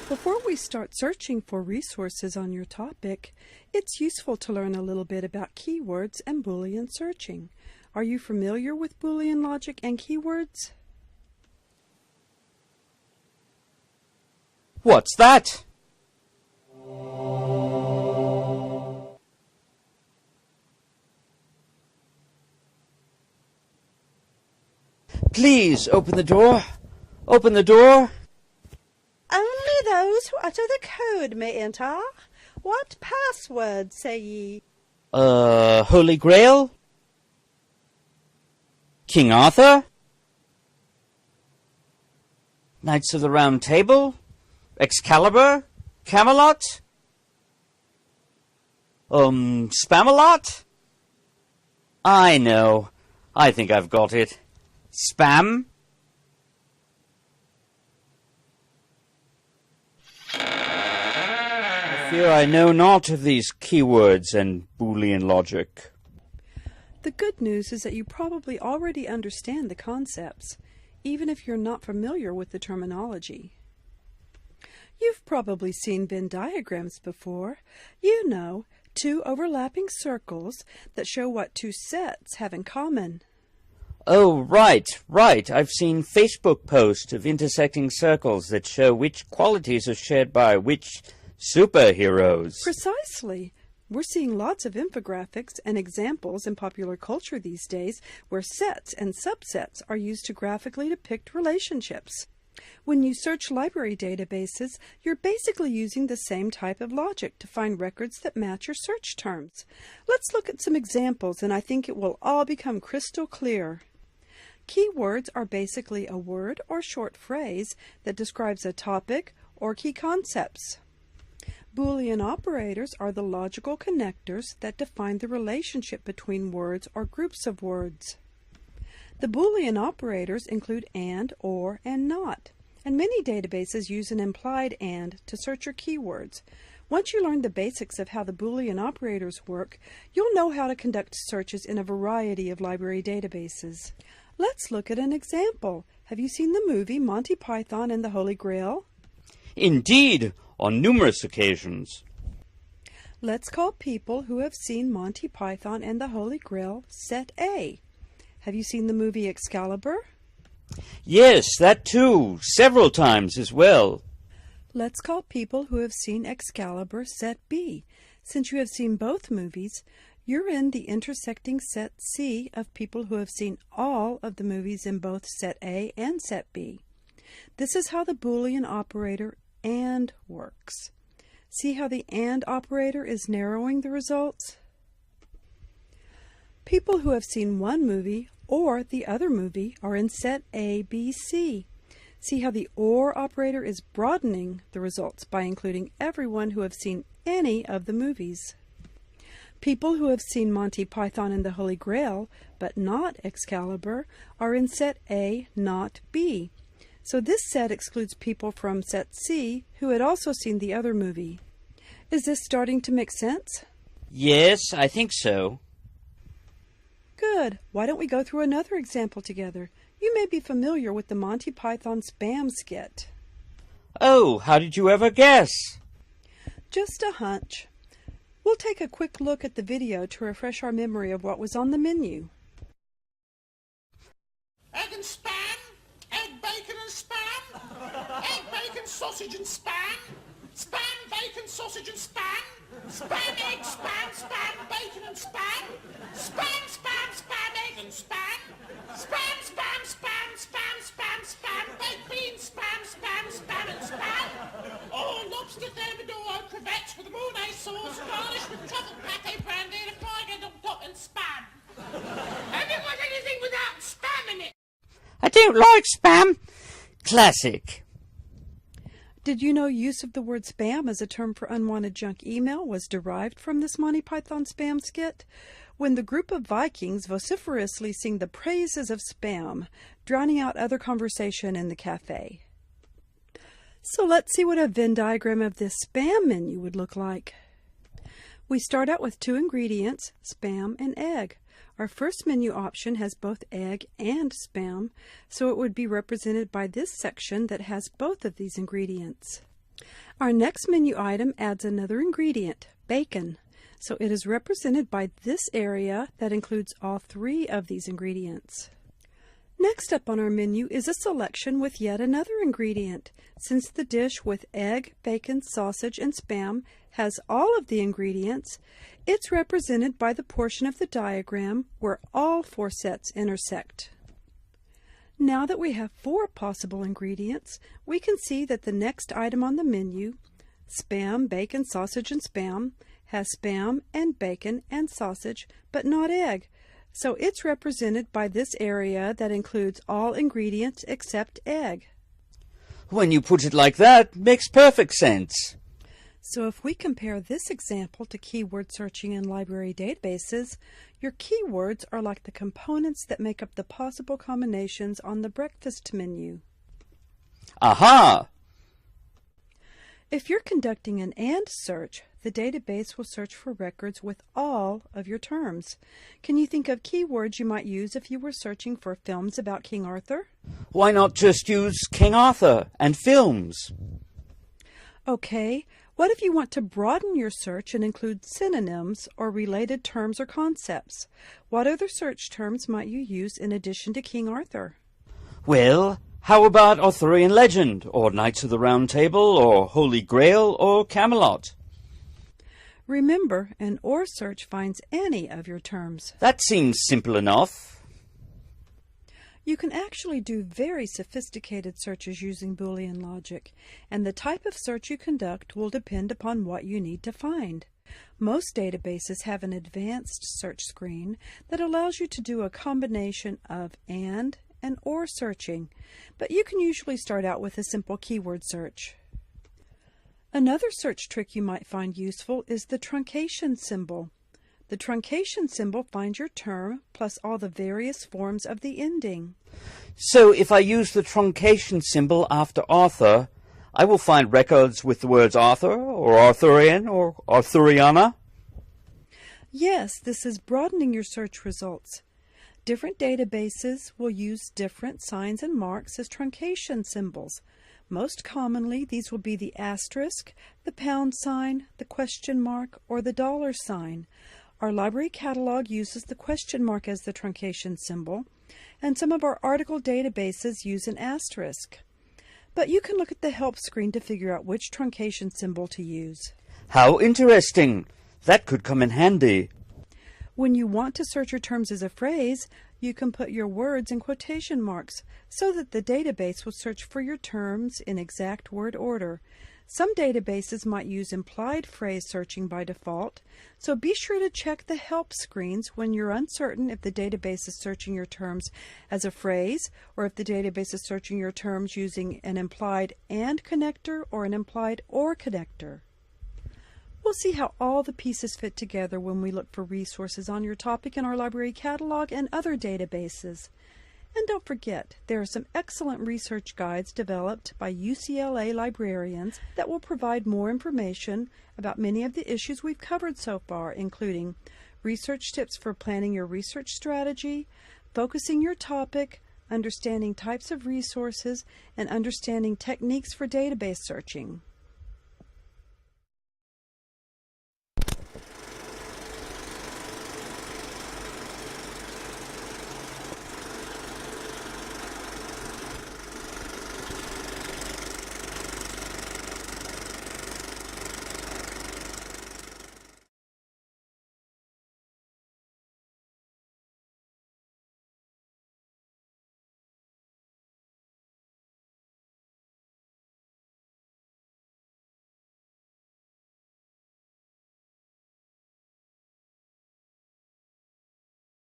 Before we start searching for resources on your topic, it's useful to learn a little bit about keywords and Boolean searching. Are you familiar with Boolean logic and keywords? What's that? Please, open the door. Open the door. Only those who utter the code may enter. What password say ye? Holy Grail? King Arthur? Knights of the Round Table? Excalibur? Camelot? Spamalot? I know. I think I've got it. Spam? I fear I know not of these keywords and Boolean logic. The good news is that you probably already understand the concepts, even if you're not familiar with the terminology. You've probably seen Venn diagrams before. You know, two overlapping circles that show what two sets have in common. Oh, right. I've seen Facebook posts of intersecting circles that show which qualities are shared by which superheroes. Precisely. We're seeing lots of infographics and examples in popular culture these days where sets and subsets are used to graphically depict relationships. When you search library databases, you're basically using the same type of logic to find records that match your search terms. Let's look at some examples, and I think it will all become crystal clear. Keywords are basically a word or short phrase that describes a topic or key concepts. Boolean operators are the logical connectors that define the relationship between words or groups of words. The Boolean operators include and, or, and not, and many databases use an implied and to search your keywords. Once you learn the basics of how the Boolean operators work, you'll know how to conduct searches in a variety of library databases. Let's look at an example. Have you seen the movie Monty Python and the Holy Grail? Indeed, on numerous occasions. Let's call people who have seen Monty Python and the Holy Grail Set A. Have you seen the movie Excalibur? Yes, that too, several times as well. Let's call people who have seen Excalibur Set B. Since you have seen both movies, you're in the intersecting Set C of people who have seen all of the movies in both Set A and Set B. This is how the Boolean operator AND works. See how the AND operator is narrowing the results? People who have seen one movie or the other movie are in Set A, B, C. See how the OR operator is broadening the results by including everyone who have seen any of the movies. People who have seen Monty Python and the Holy Grail, but not Excalibur, are in Set A, not B. So this set excludes people from Set C who had also seen the other movie. Is this starting to make sense? Yes, I think so. Good. Why don't we go through another example together? You may be familiar with the Monty Python spam skit. Oh, how did you ever guess? Just a hunch. We'll take a quick look at the video to refresh our memory of what was on the menu. Egg and spam, egg, bacon and spam, egg, bacon, sausage and spam, spam, bacon, sausage and spam, spam, egg, spam, bacon and spam, spam, egg and spam, spam, baked beans, spam and spam, oh, lobster, thermidor, crevettes with a Mornay sauce, garnished with truffle pate, brandy, and a fried egg on top and spam. Have you got anything without spam in it? I don't like spam. Classic. Did you know use of the word spam as a term for unwanted junk email was derived from this Monty Python spam skit? When the group of Vikings vociferously sing the praises of spam, drowning out other conversation in the cafe. So let's see what a Venn diagram of this spam menu would look like. We start out with two ingredients, spam and egg. Our first menu option has both egg and spam, so it would be represented by this section that has both of these ingredients. Our next menu item adds another ingredient, bacon. So it is represented by this area that includes all three of these ingredients. Next up on our menu is a selection with yet another ingredient. Since the dish with egg, bacon, sausage, and Spam has all of the ingredients, it's represented by the portion of the diagram where all four sets intersect. Now that we have four possible ingredients, we can see that the next item on the menu, Spam, bacon, sausage, and Spam, has Spam and bacon and sausage, but not egg. So it's represented by this area that includes all ingredients except egg. When you put it like that, makes perfect sense. So if we compare this example to keyword searching in library databases, your keywords are like the components that make up the possible combinations on the breakfast menu. Aha! If you're conducting an AND search, the database will search for records with all of your terms. Can you think of keywords you might use if you were searching for films about King Arthur? Why not just use King Arthur and films? Okay, what if you want to broaden your search and include synonyms or related terms or concepts? What other search terms might you use in addition to King Arthur? Well, how about Arthurian legend, or Knights of the Round Table, or Holy Grail, or Camelot? Remember, an OR search finds any of your terms. That seems simple enough. You can actually do very sophisticated searches using Boolean logic, and the type of search you conduct will depend upon what you need to find. Most databases have an advanced search screen that allows you to do a combination of and OR searching, but you can usually start out with a simple keyword search. Another search trick you might find useful is the truncation symbol. The truncation symbol finds your term plus all the various forms of the ending. So if I use the truncation symbol after Arthur, I will find records with the words Arthur, or Arthurian, or Arthuriana? Yes, this is broadening your search results. Different databases will use different signs and marks as truncation symbols. Most commonly, these will be the asterisk, the pound sign, the question mark, or the dollar sign. Our library catalog uses the question mark as the truncation symbol, and some of our article databases use an asterisk. But you can look at the help screen to figure out which truncation symbol to use. How interesting! That could come in handy. When you want to search your terms as a phrase, you can put your words in quotation marks so that the database will search for your terms in exact word order. Some databases might use implied phrase searching by default, so be sure to check the help screens when you're uncertain if the database is searching your terms as a phrase or if the database is searching your terms using an implied AND connector or an implied OR connector. We'll see how all the pieces fit together when we look for resources on your topic in our library catalog and other databases. And don't forget, there are some excellent research guides developed by UCLA librarians that will provide more information about many of the issues we've covered so far, including research tips for planning your research strategy, focusing your topic, understanding types of resources, and understanding techniques for database searching.